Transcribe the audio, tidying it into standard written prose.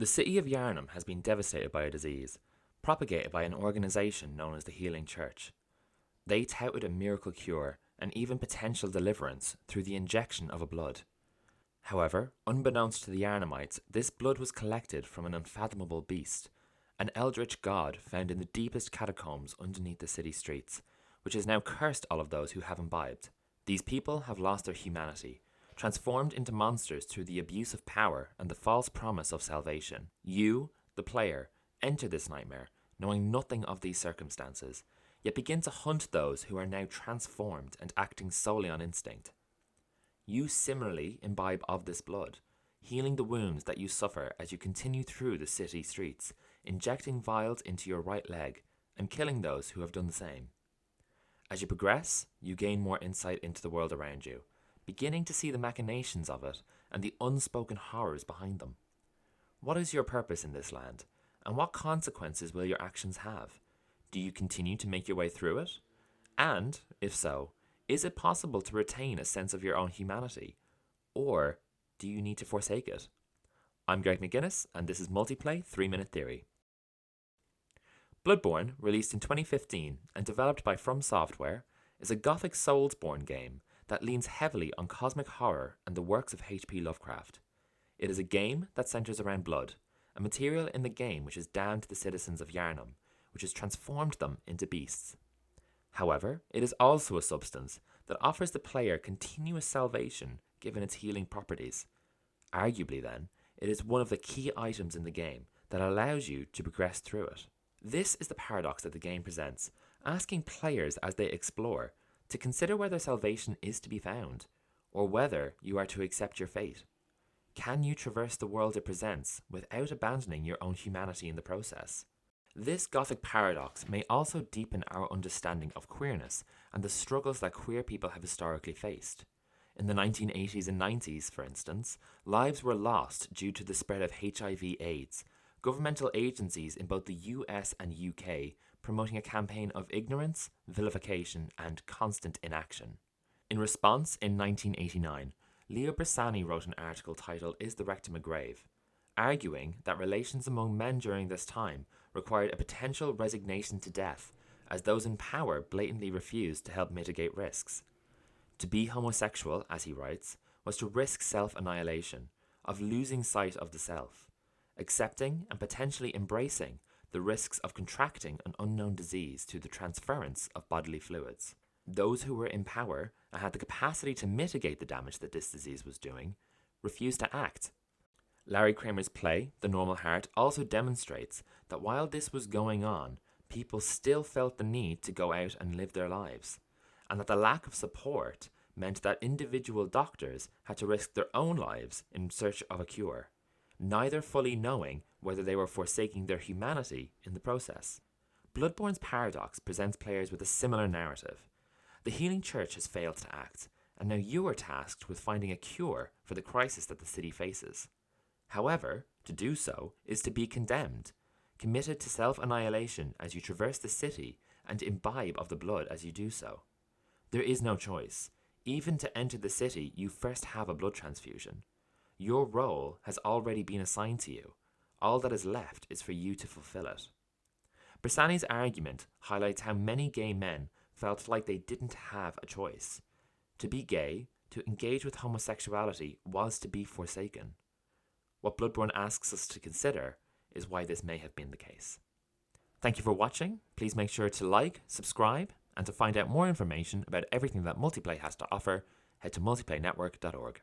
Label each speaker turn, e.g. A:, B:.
A: The city of Yarnum has been devastated by a disease, propagated by an organisation known as the Healing Church. They touted a miracle cure and even potential deliverance through the injection of a blood. However, unbeknownst to the Yarnumites, this blood was collected from an unfathomable beast, an eldritch god found in the deepest catacombs underneath the city streets, which has now cursed all of those who have imbibed. These people have lost their humanity, transformed into monsters through the abuse of power and the false promise of salvation. You, the player, enter this nightmare, knowing nothing of these circumstances, yet begin to hunt those who are now transformed and acting solely on instinct. You similarly imbibe of this blood, healing the wounds that you suffer as you continue through the city streets, injecting vials into your right leg and killing those who have done the same. As you progress, you gain more insight into the world around you, beginning to see the machinations of it and the unspoken horrors behind them. What is your purpose in this land, and what consequences will your actions have? Do you continue to make your way through it? And, if so, is it possible to retain a sense of your own humanity? Or do you need to forsake it? I'm Mc Guinness, and this is Multiplay 3-Minute Theory. Bloodborne, released in 2015 and developed by From Software, is a gothic Soulsborne game that leans heavily on cosmic horror and the works of H.P. Lovecraft. It is a game that centers around blood, a material in the game which is damned to the citizens of Yarnum, which has transformed them into beasts. However, it is also a substance that offers the player continuous salvation given its healing properties. Arguably then, it is one of the key items in the game that allows you to progress through it. This is the paradox that the game presents, asking players as they explore to consider whether salvation is to be found, or whether you are to accept your fate. Can you traverse the world it presents without abandoning your own humanity in the process? This gothic paradox may also deepen our understanding of queerness and the struggles that queer people have historically faced. In the 1980s and 90s, for instance, lives were lost due to the spread of HIV/AIDS, governmental agencies in both the US and UK promoting a campaign of ignorance, vilification, and constant inaction. In response, in 1989, Leo Bressani wrote an article titled "Is the Rectum a Grave?", arguing that relations among men during this time required a potential resignation to death, as those in power blatantly refused to help mitigate risks. To be homosexual, as he writes, was to risk self-annihilation, of losing sight of the self, accepting and potentially embracing the risks of contracting an unknown disease through the transference of bodily fluids. Those who were in power and had the capacity to mitigate the damage that this disease was doing refused to act. Larry Kramer's play, The Normal Heart, also demonstrates that while this was going on, people still felt the need to go out and live their lives, and that the lack of support meant that individual doctors had to risk their own lives in search of a cure, neither fully knowing whether they were forsaking their humanity in the process. Bloodborne's paradox presents players with a similar narrative. The Healing Church has failed to act, and now you are tasked with finding a cure for the crisis that the city faces. However, to do so is to be condemned, committed to self-annihilation as you traverse the city and imbibe of the blood as you do so. There is no choice. Even to enter the city, you first have a blood transfusion. Your role has already been assigned to you. All that is left is for you to fulfill it. Bressani's argument highlights how many gay men felt like they didn't have a choice. To be gay, to engage with homosexuality, was to be forsaken. What Bloodborne asks us to consider is why this may have been the case. Thank you for watching. Please make sure to like, subscribe, and to find out more information about everything that Multiplay has to offer, head to multiplaynetwork.org.